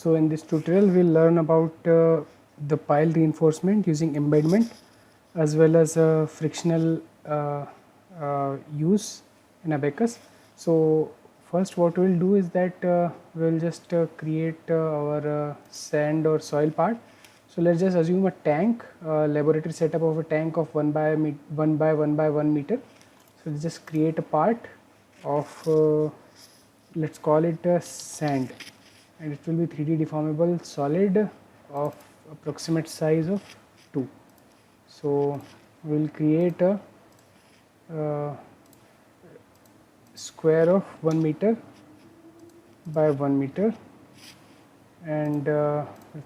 So in this tutorial we'll learn about the pile reinforcement using embedment as well as frictional use in Abaqus. So first what we'll do is that we'll just create our sand or soil part. So let's just assume a tank, laboratory setup of a tank of 1 by 1 meter. So let's just create a part of let's call it sand, and it will be 3D deformable solid of approximate size of 2. So we'll create a square of 1 meter by 1 meter, and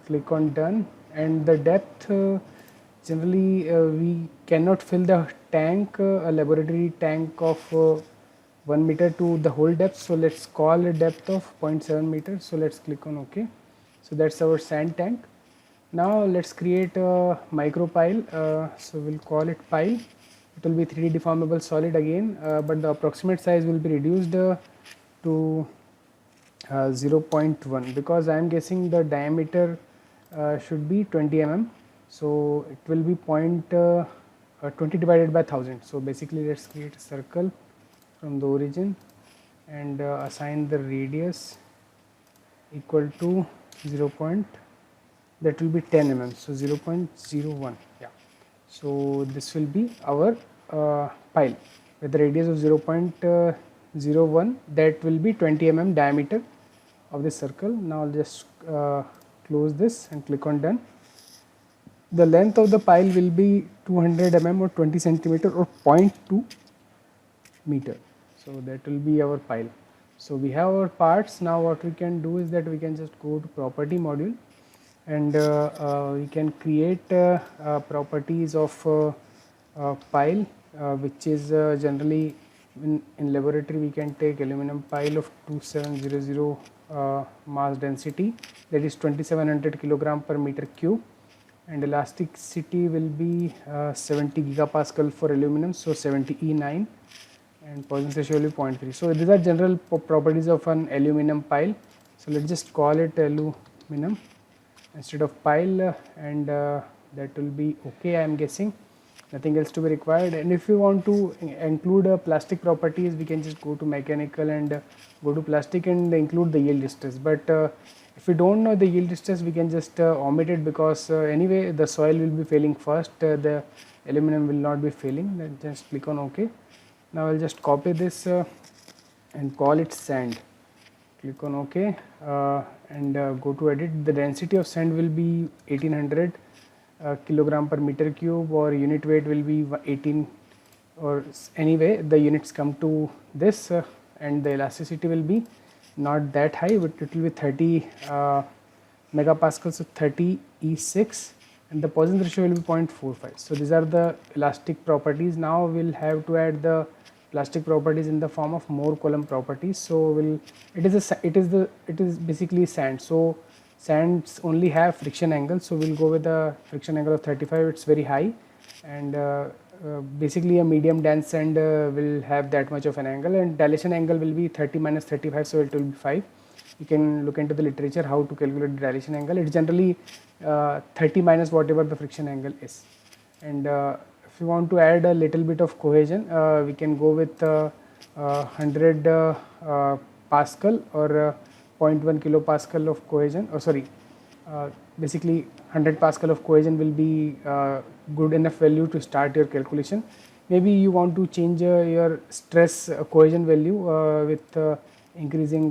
click on done. And the depth, generally we cannot fill the tank, a laboratory tank of 1 meter to the whole depth, so let's call a depth of 0.7 meters. So let's click on OK. So that's our sand tank. Now let's create a micro pile. So we'll call it pile. It will be 3D deformable solid again, but the approximate size will be reduced to 0.1 because I am guessing the diameter should be 20 mm. So it will be 20 divided by 1000. So basically let's create a circle from the origin and assign the radius equal to 0. That will be 10 mm. So 0.01. Yeah. So this will be our pile with the radius of 0.01. That will be 20 mm diameter of this circle. Now I'll just close this and click on done. The length of the pile will be 200 mm or 20 centimeter or 0.2 meter. So that will be our pile. So we have our parts. Now what we can do is that we can just go to property module, and we can create properties of pile, which is generally in laboratory we can take aluminum pile of 2700 mass density, that is 2700 kilogram per meter cube, and elasticity will be 70 gigapascal for aluminum, so 70 E9, and Poisson's ratio will be 0.3. So these are general properties of an aluminum pile. So let's just call it aluminum instead of pile, and that will be okay. I am guessing nothing else to be required. And if you want to include plastic properties, we can just go to mechanical and go to plastic and include the yield stress. But if we don't know the yield stress, we can just omit it, because anyway the soil will be failing first, the aluminum will not be failing. Then just click on OK. Now I'll just copy this and call it sand. Click on OK and go to edit. The density of sand will be 1800 kilogram per meter cube, or unit weight will be 18, or anyway the units come to this, and the elasticity will be not that high, but it will be 30 megapascals, so 30 E6, and the Poisson's ratio will be 0.45. So these are the elastic properties. Now we'll have to add the plastic properties in the form of Mohr column properties. So it is basically sand. So sands only have friction angle, so we'll go with the friction angle of 35. It's very high, and basically a medium dense sand will have that much of an angle, and dilation angle will be 30 minus 35, so it will be 5. You can look into the literature how to calculate the dilation angle. It's generally 30 minus whatever the friction angle is. And if you want to add a little bit of cohesion, we can go with 100 Pascal or 0.1 kilopascal of cohesion, or sorry, basically 100 Pascal of cohesion will be good enough value to start your calculation. Maybe you want to change your stress cohesion value with increasing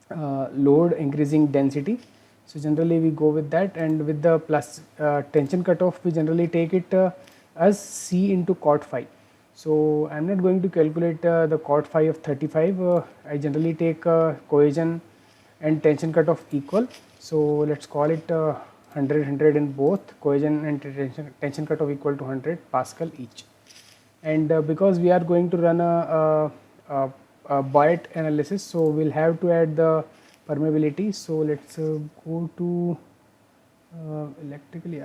load, increasing density. So generally we go with that, and with the plus tension cutoff we generally take it as C into cot phi. So I am not going to calculate the cot phi of 35. I generally take cohesion and tension cutoff equal. So let's call it 100 in both. Cohesion and tension cutoff equal to 100 Pascal each. And because we are going to run a Boyett analysis, so we'll have to add the permeability. So let's go to electrically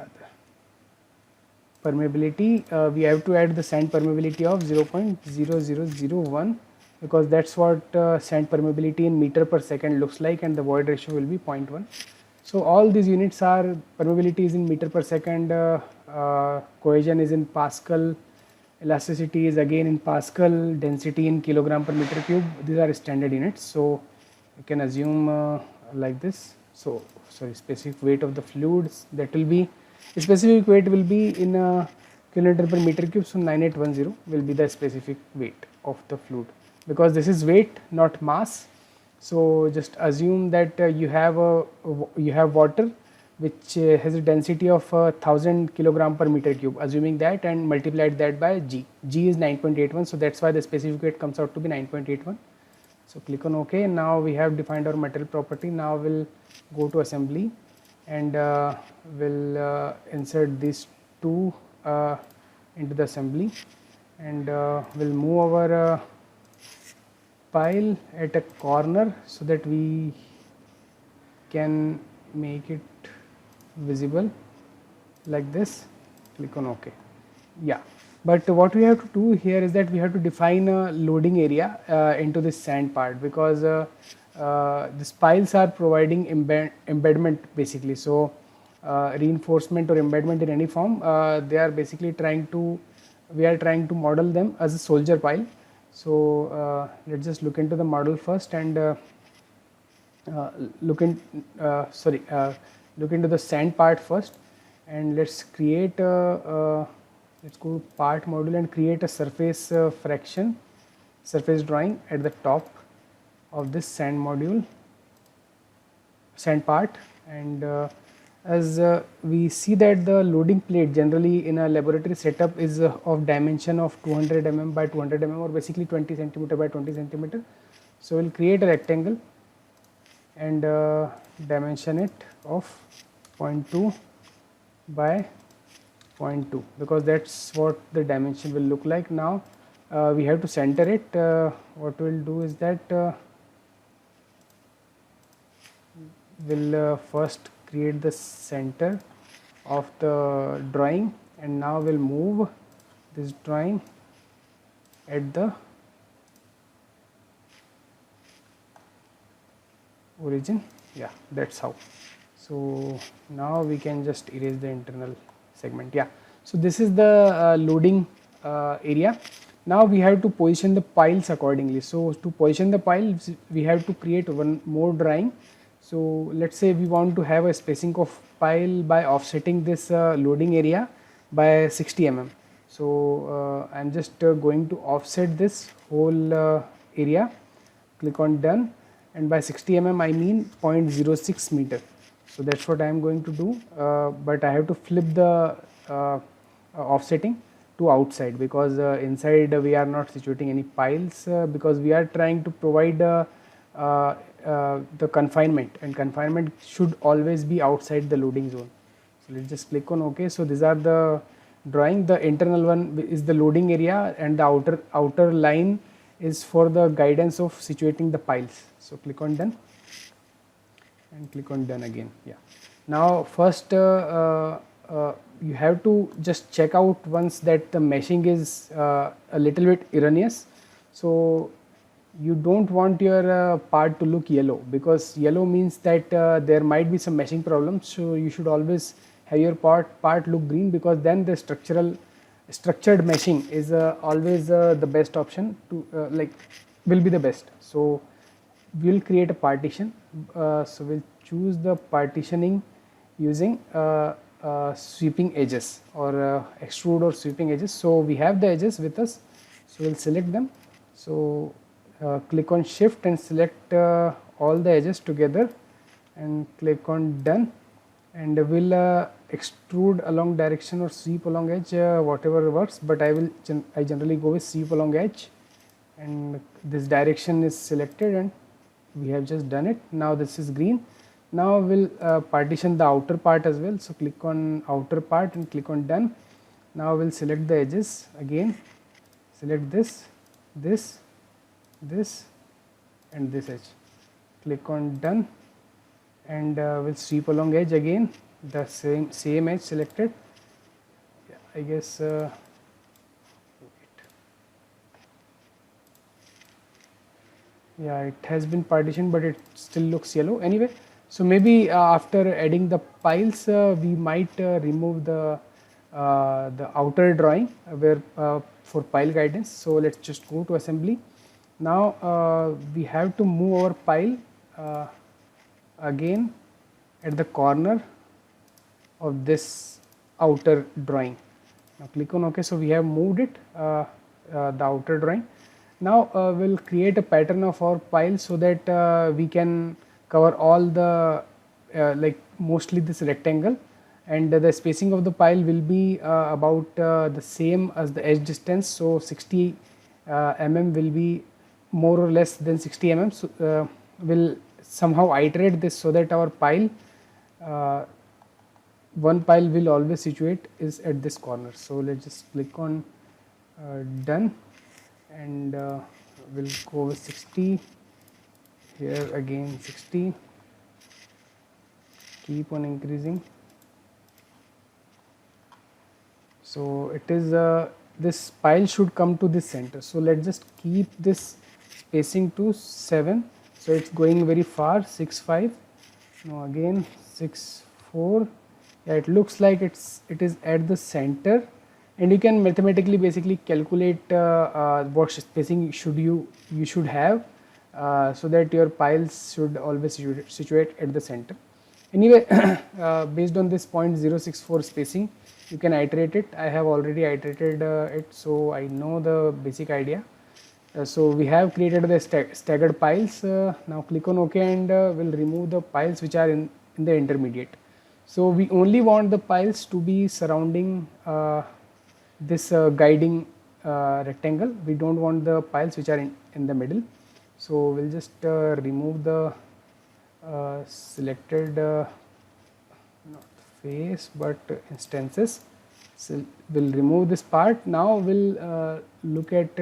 permeability. We have to add the sand permeability of 0.0001 because that's what sand permeability in meter per second looks like, and the void ratio will be 0.1. So all these units are, permeability is in meter per second, cohesion is in Pascal, elasticity is again in Pascal, density in kilogram per meter cube. These are standard units, so you can assume like this. So sorry, specific weight of the fluids, that will be, specific weight will be in kilonewton per meter cube, so 9810 will be the specific weight of the fluid, because this is weight not mass. So just assume that you have water which has a density of 1000 kilogram per meter cube, assuming that, and multiplied that by G. G is 9.81, so that's why the specific weight comes out to be 9.81. So click on OK. Now we have defined our material property. Now we'll go to assembly, and we'll insert these two into the assembly, and we'll move our pile at a corner so that we can make it visible like this. Click on OK. Yeah, but what we have to do here is that we have to define a loading area into this sand part, because these piles are providing embedment basically. So reinforcement or embedment in any form, they are basically we are trying to model them as a soldier pile. So let's just look into the model first, and look into the sand part first, and let's create let's go to part module and create a surface surface drawing at the top of this sand part. And as we see that the loading plate generally in a laboratory setup is of dimension of 200 mm by 200 mm, or basically 20 centimeter by 20 centimeter. So we'll create a rectangle and dimension it of 0.2 by 0.2, because that's what the dimension will look like. Now we have to center it. What we'll do is that we'll first create the center of the drawing, and now we'll move this drawing at the origin. Yeah, that's how. So now we can just erase the internal segment. Yeah, so this is the loading area. Now we have to position the piles accordingly. So to position the piles, we have to create one more drawing. So let's say we want to have a spacing of pile by offsetting this loading area by 60 mm. So I'm just going to offset this whole area. Click on done, and by 60 mm I mean 0.06 meter. So that's what I am going to do, but I have to flip the offsetting to outside, because inside we are not situating any piles, because we are trying to provide the confinement, and confinement should always be outside the loading zone. So let's just click on OK. So these are the drawing. The internal one is the loading area, and the outer line is for the guidance of situating the piles. So click on done, and click on done again. Yeah. Now first you have to just check out once that the meshing is a little bit erroneous. So you don't want your part to look yellow, because yellow means that there might be some meshing problems. So you should always have your part look green, because then the structured meshing is always the best option to will be the best. So we'll create a partition. So we'll choose the partitioning using sweeping edges, or extrude or sweeping edges. So we have the edges with us, so we'll select them. So click on shift and select all the edges together, and click on done, and we'll extrude along direction or sweep along edge, whatever works, but I generally go with sweep along edge, and this direction is selected, and we have just done it. Now this is green. Now we'll partition the outer part as well. So click on outer part and click on done. Now we'll select the edges again, select this, and this edge. Click on done, and we'll sweep along edge again, the same edge selected. Yeah, I guess Yeah, it has been partitioned, but it still looks yellow. Anyway, so maybe after adding the piles, we might remove the outer drawing where for pile guidance. So let's just go to assembly. Now we have to move our pile uh, again at the corner of this outer drawing. Now click on OK. So we have moved it, the outer drawing. Now we'll create a pattern of our pile so that we can cover all the like mostly this rectangle, and the spacing of the pile will be about the same as the edge distance. So 60 mm will be more or less than 60 mm. So we'll somehow iterate this so that our pile uh, one pile will always situate is at this corner. So let's just click on done, and we'll go with 60 here, again 60, keep on increasing. So it is this pile should come to this center. So let's just keep this spacing to 7. So it's going very far, 6 5. Now again 6 4. Yeah, it looks like it is at the center, and you can mathematically basically calculate what spacing you should have so that your piles should always situate at the center. Anyway, based on this 0.064 spacing, you can iterate it. I have already iterated it, so I know the basic idea. So we have created the staggered piles. Now click on OK, and we'll remove the piles which are in the intermediate. So we only want the piles to be surrounding this guiding rectangle. We don't want the piles which are in the middle. So we'll just remove the selected not face but instances. So we'll remove this part. Now we'll look at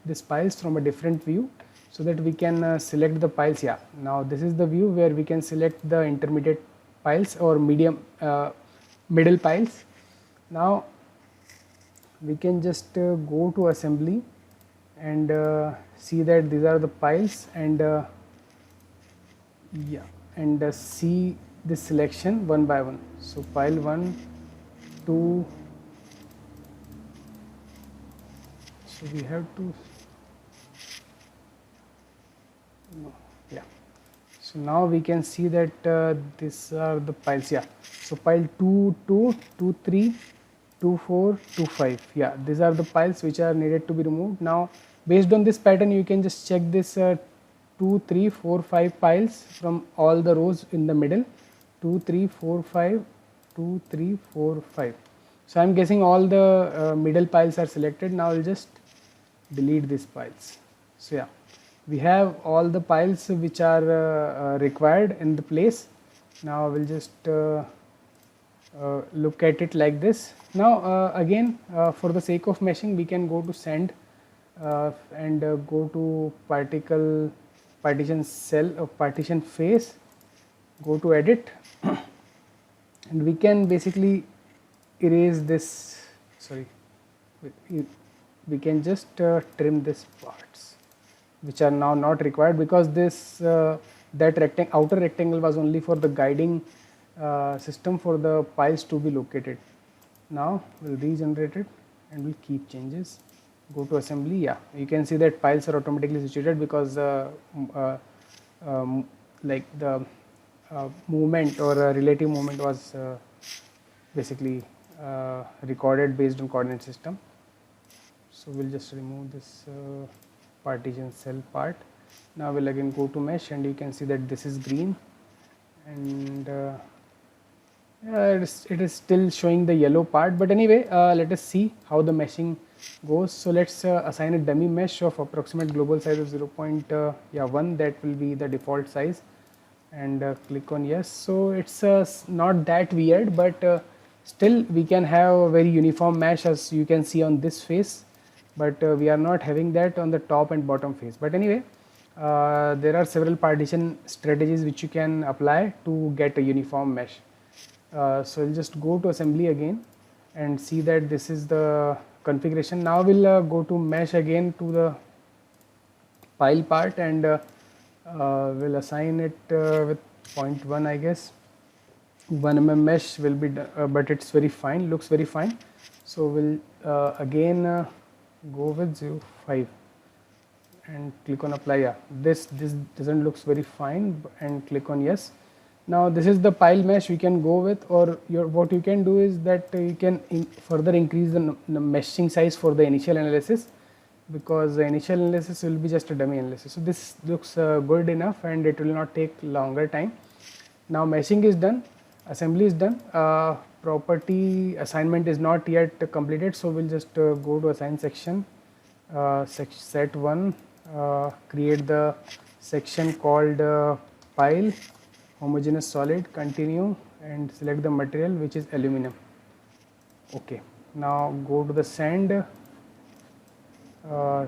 this piles from a different view so that we can select the piles. Yeah, now this is the view where we can select the intermediate piles or middle piles. Now we can just go to assembly and see that these are the piles, and yeah, and see this selection one by one. So pile 1 2, so we have to no, yeah. So now we can see that these are the piles. Yeah, so pile 2 2 2 3 2 4 2 5. Yeah, these are the piles which are needed to be removed. Now based on this pattern, you can just check this 2 3 4 5 piles from all the rows in the middle. 2 3 4 5 2 3 4 5. So I'm guessing all the middle piles are selected. Now I'll just delete these piles. So yeah, we have all the piles which are required in the place. Now we'll just look at it like this. Now again, for the sake of meshing, we can go to send and go to partition cell or partition face, go to edit and we can basically erase this, sorry, we can just trim these parts which are now not required, because this that outer rectangle was only for the guiding system for the piles to be located. Now we'll regenerate it and we'll keep changes, go to assembly. Yeah, you can see that piles are automatically situated because like the movement or relative movement was basically recorded based on coordinate system. So we'll just remove this partition cell part. Now we'll again go to mesh and you can see that this is green, and it is still showing the yellow part, but anyway, let us see how the meshing goes. So let's assign a dummy mesh of approximate global size of 0.1, that will be the default size, and click on yes. So it's not that weird, but still we can have a very uniform mesh as you can see on this face, but we are not having that on the top and bottom face. But anyway, there are several partition strategies which you can apply to get a uniform mesh. So we'll just go to assembly again and see that this is the configuration. Now we'll go to mesh again to the pile part, and We'll assign it with 0.1, I guess. 1 mesh will be but it's very fine, looks very fine, so we'll again go with 0.5 and click on apply. Yeah, this doesn't looks very fine, and click on yes. Now this is the pile mesh we can go with, or what you can do is that you can further increase the meshing size for the initial analysis, because the initial analysis will be just a dummy analysis. So this looks good enough and it will not take longer time. Now meshing is done, assembly is done, property assignment is not yet completed, so we'll just go to assign section, set 1, create the section called pile homogeneous solid, continue and select the material which is aluminum. Okay, now go to the sand,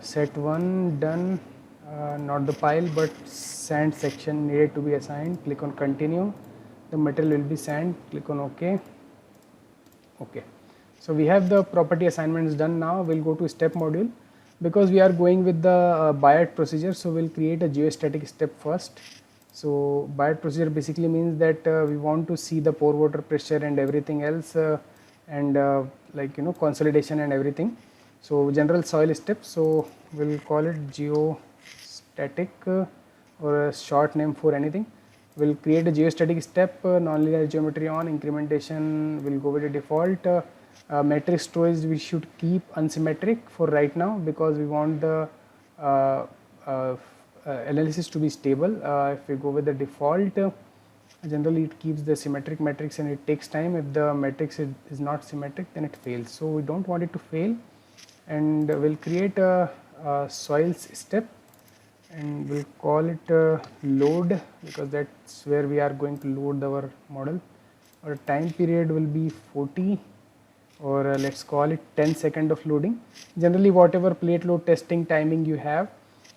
set 1 done, not the pile but sand section needed to be assigned, click on continue, the material will be sand, click on OK. Okay, so we have the property assignments done. Now we'll go to step module, because we are going with the Bayat procedure, so we'll create a geostatic step first. So Bayat procedure basically means that we want to see the pore water pressure and everything else, and like consolidation and everything. So general soil step, so we'll call it geostatic or a short name for anything. We'll create a geostatic step, nonlinear geometry on, incrementation will go with the default. Matrix storage we should keep unsymmetric for right now, because we want the analysis to be stable. If we go with the default, generally it keeps the symmetric matrix and it takes time. If the matrix is not symmetric, then it fails, so we don't want it to fail. And we'll create a soils step and we'll call it load, because that's where we are going to load our model. Our time period will be 40, or let's call it 10 seconds of loading. Generally whatever plate load testing timing you have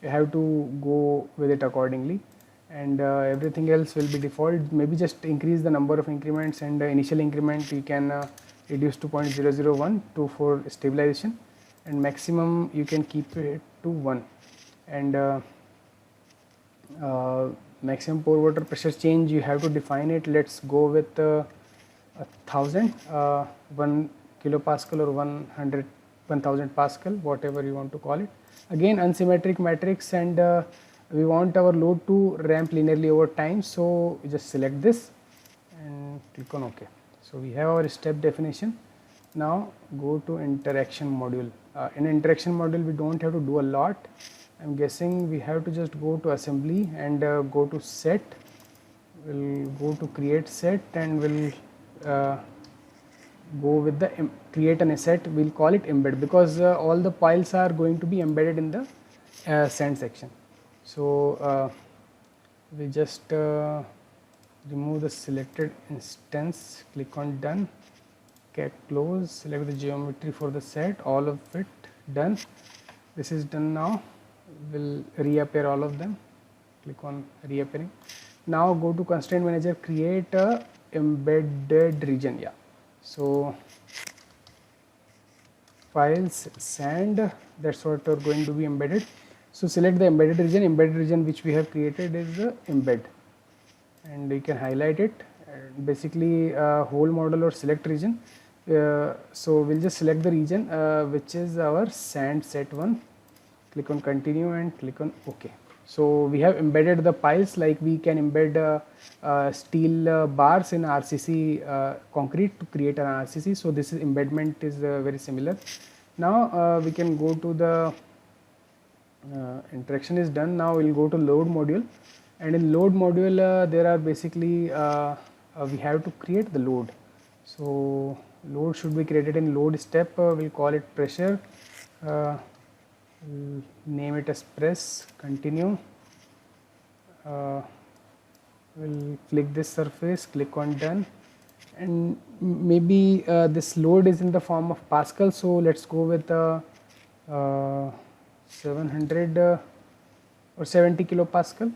to go with it accordingly, and everything else will be default. Maybe just increase the number of increments, and initial increment you can reduce to 0.001 for stabilization, and maximum you can keep it to 1, and maximum pore water pressure change you have to define it. Let's go with 1000, 1 kilopascal or 1000 pascal, whatever you want to call it. Again unsymmetric matrix, and we want our load to ramp linearly over time, so we just select this and click on OK. So we have our step definition. Now go to interaction module. In interaction module we don't have to do a lot. I'm guessing we have to just go to assembly and go to set. We'll go to create set and we'll go with the create an asset. We'll call it embed, because all the piles are going to be embedded in the sand section. So we just remove the selected instance, click on done, cat close, select the geometry for the set, all of it done. This is done. Now will reappear all of them, click on reappearing. Now go to constraint manager, create a embedded region. Yeah, so files sand, that's what are going to be embedded. So select the embedded region which we have created is the embed, and you can highlight it, and basically whole model or select region. So we'll just select the region which is our sand set 1, click on continue and click on OK. So we have embedded the piles, like we can embed steel bars in RCC concrete to create an RCC. So this is embedment is very similar. Now we can go to the interaction is done. Now we'll go to load module, and in load module there are basically we have to create the load. So load should be created in load step. We'll call it pressure. Name it as press, continue. We'll click this surface, click on done, and maybe this load is in the form of Pascal, so let's go with 700 or 70 kilopascal.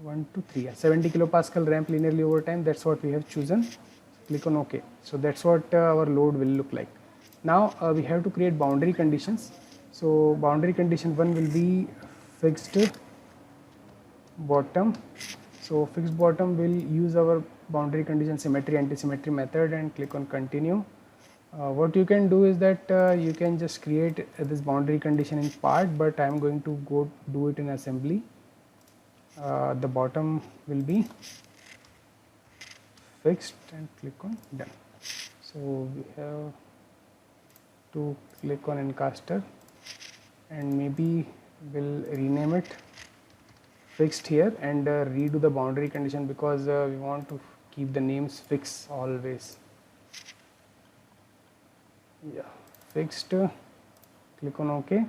1 to 3, 70 kilopascal ramp linearly over time, that's what we have chosen. Click on OK. So that's what our load will look like. Now we have to create boundary conditions. So boundary condition 1 will be fixed bottom. So fixed bottom will use our boundary condition symmetry anti-symmetry method and click on continue. What you can do is that you can just create this boundary condition in part, but I am going to go do it in assembly. The bottom will be fixed and click on done. So we have to click on Encaster and maybe we'll rename it fixed here and redo the boundary condition because we want to keep the names fixed always. Yeah, fixed, click on OK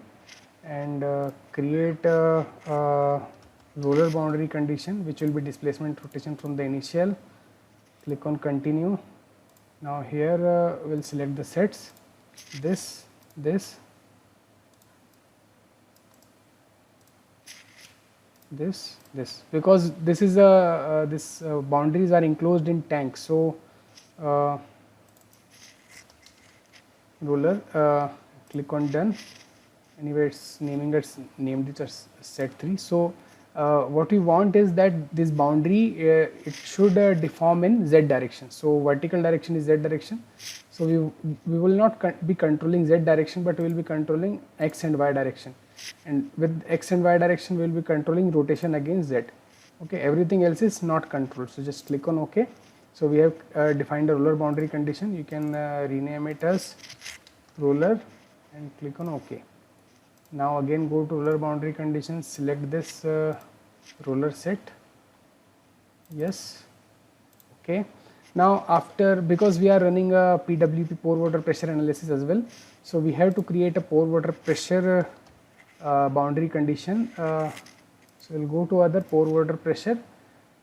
and create a roller boundary condition which will be displacement rotation from the initial. Click on continue. Now here we'll select the sets, this, because this is boundaries are enclosed in tanks. So roller, click on done. Anyway, it's named it as set 3. So what we want is that this boundary it should deform in z direction. So vertical direction is z direction. So we will not be controlling z direction, but we will be controlling x and y direction. And with x and y direction, we will be controlling rotation against z. Okay, everything else is not controlled. So just click on OK. So we have defined a roller boundary condition. You can rename it as roller and click on OK. Now again go to roller boundary conditions, select this roller set, yes, okay. Now after, because we are running a PWP pore water pressure analysis as well, so we have to create a pore water pressure boundary condition. So we'll go to other pore water pressure.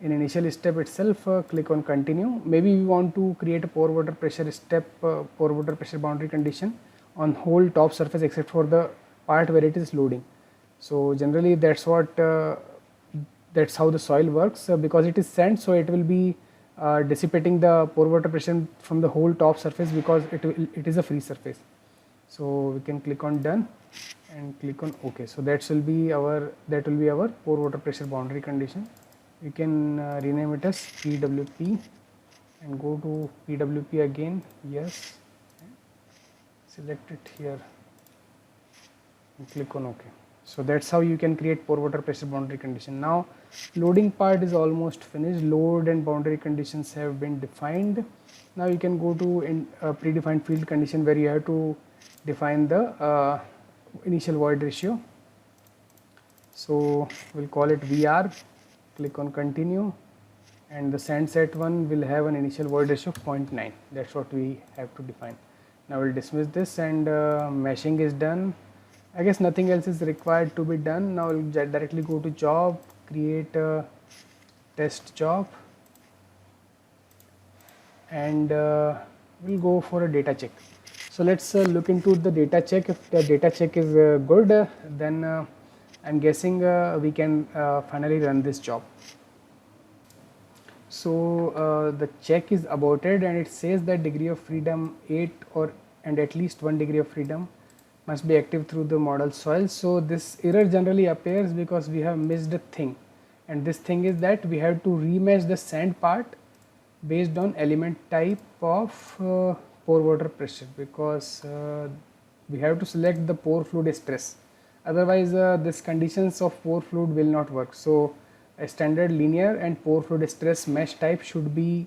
In initial step itself, click on continue. Maybe we want to create a pore water pressure step, pore water pressure boundary condition on whole top surface except for the part where it is loading. So generally that's how the soil works, because it is sand, so it will be dissipating the pore water pressure from the whole top surface because it is a free surface. So we can click on done and click on OK. So that will be our pore water pressure boundary condition. You can rename it as PWP and go to PWP again, yes, select it here and click on OK. So that's how you can create pore water pressure boundary condition. Now loading part is almost finished. Load and boundary conditions have been defined. Now you can go to in predefined field condition where you have to define the initial void ratio. So we'll call it VR, click on continue, and the sand set one will have an initial void ratio of 0.9. That's what we have to define. Now we'll dismiss this and meshing is done. I guess nothing else is required to be done. Now we'll directly go to job, create a test job, and we'll go for a data check. So let's look into the data check. If the data check is good, then I'm guessing we can finally run this job. So the check is aborted and it says that degree of freedom 8 and at least 1 degree of freedom must be active through the model soil. So this error generally appears because we have missed a thing, and this thing is that we have to remesh the sand part based on element type of pore water pressure, because we have to select the pore fluid stress, otherwise this conditions of pore fluid will not work. So a standard linear and pore fluid stress mesh type should be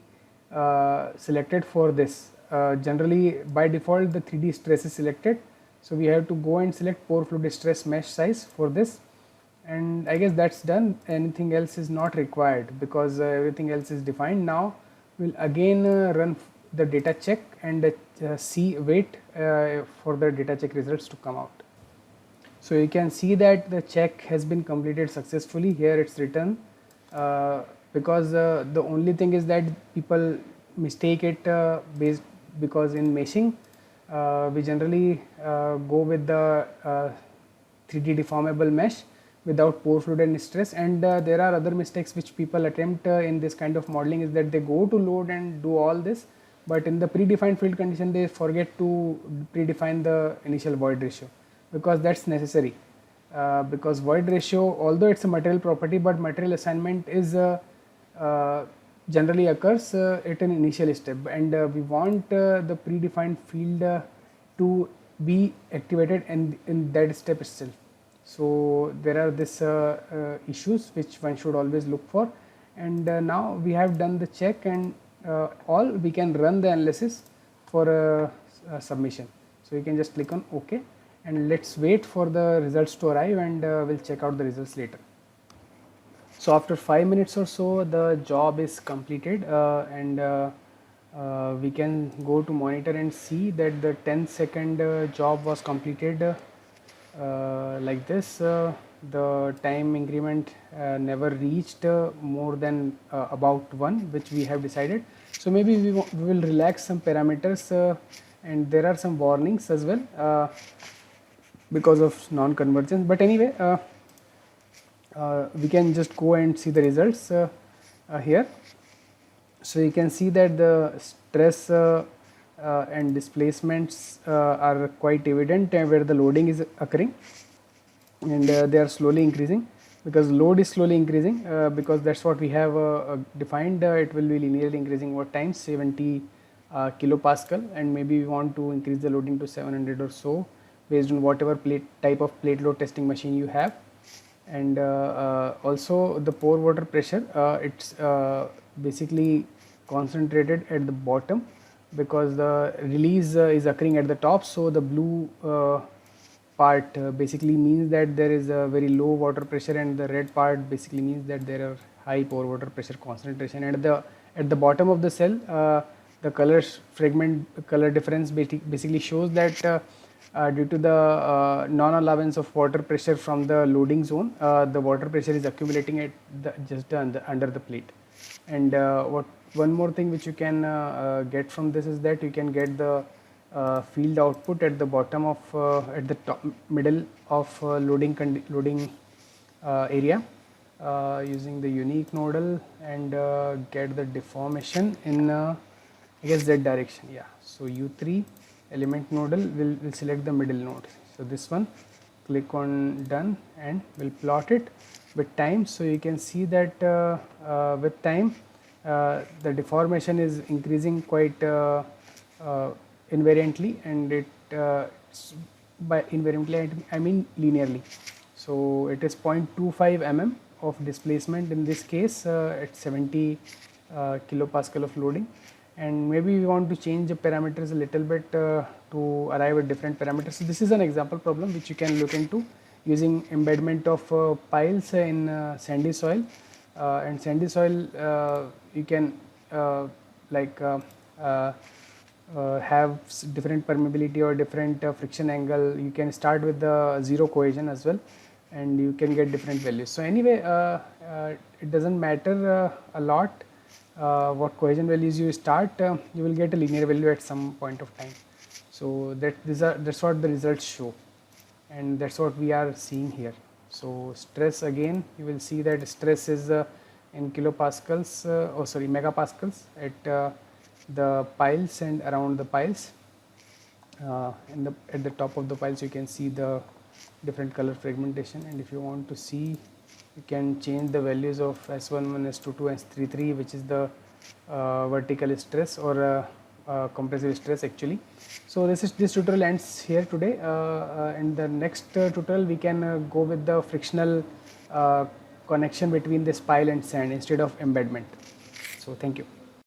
selected for this. Generally by default the 3D stress is selected, so we have to go and select pore fluid stress mesh size for this, and I guess that's done. Anything else is not required because everything else is defined. Now we'll again run the data check and wait for the data check results to come out. So you can see that the check has been completed successfully. Here it's written because the only thing is that people mistake it because in meshing we generally go with the 3D deformable mesh without pore fluid and stress, and there are other mistakes which people attempt in this kind of modeling, is that they go to load and do all this, but in the predefined field condition they forget to predefine the initial void ratio, because that's necessary. because void ratio, although it's a material property, but material assignment is uh, generally occurs at an initial step, and we want the predefined field to be activated in that step itself. So there are this issues which one should always look for, and now we have done the check and all, we can run the analysis for a submission. So you can just click on OK, and let's wait for the results to arrive, and we'll check out the results later. So after 5 minutes or so, the job is completed, and we can go to monitor and see that the 10-second job was completed like this. The time increment never reached more than about 1, which we have decided. So maybe we will relax some parameters, and there are some warnings as well because of non-convergence. But anyway, we can just go and see the results here. So you can see that the stress and displacements are quite evident where the loading is occurring, and they are slowly increasing because load is slowly increasing, because that's what we have defined. It will be linearly increasing over time, 70 kilopascal, and maybe we want to increase the loading to 700 or so based on whatever type of plate load testing machine you have. And also the pore water pressure, it's basically concentrated at the bottom because the release is occurring at the top. So the blue part basically means that there is a very low water pressure, and the red part basically means that there are high pore water pressure concentration. And at the bottom of the cell, the color difference basically shows that due to the non-allowance of water pressure from the loading zone, the water pressure is accumulating at just under the plate. And one more thing which you can get from this is that you can get the field output at the bottom of at the top middle of loading area using the unique nodal, and get the deformation in I guess that direction. Yeah, so U3 element nodal will select the middle node. So this one, click on done, and we'll plot it with time. So you can see that with time the deformation is increasing quite invariantly, and it by invariantly I mean linearly. So it is 0.25 mm of displacement in this case at 70 kilopascal of loading. And maybe we want to change the parameters a little bit to arrive at different parameters. So this is an example problem which you can look into using embedment of piles in sandy soil. And sandy soil you can have different permeability or different friction angle. You can start with the zero cohesion as well, and you can get different values. So anyway, it doesn't matter a lot what cohesion values you start, you will get a linear value at some point of time. So that's what the results show, and that's what we are seeing here. So stress, again you will see that stress is in kilopascals, megapascals at the piles and around the piles. At the top of the piles you can see the different color fragmentation, and if you want to see, you can change the values of S11, S22, S33, which is the vertical stress or compressive stress actually. So this tutorial ends here today. In the next tutorial we can go with the frictional connection between this pile and sand instead of embedment. So thank you.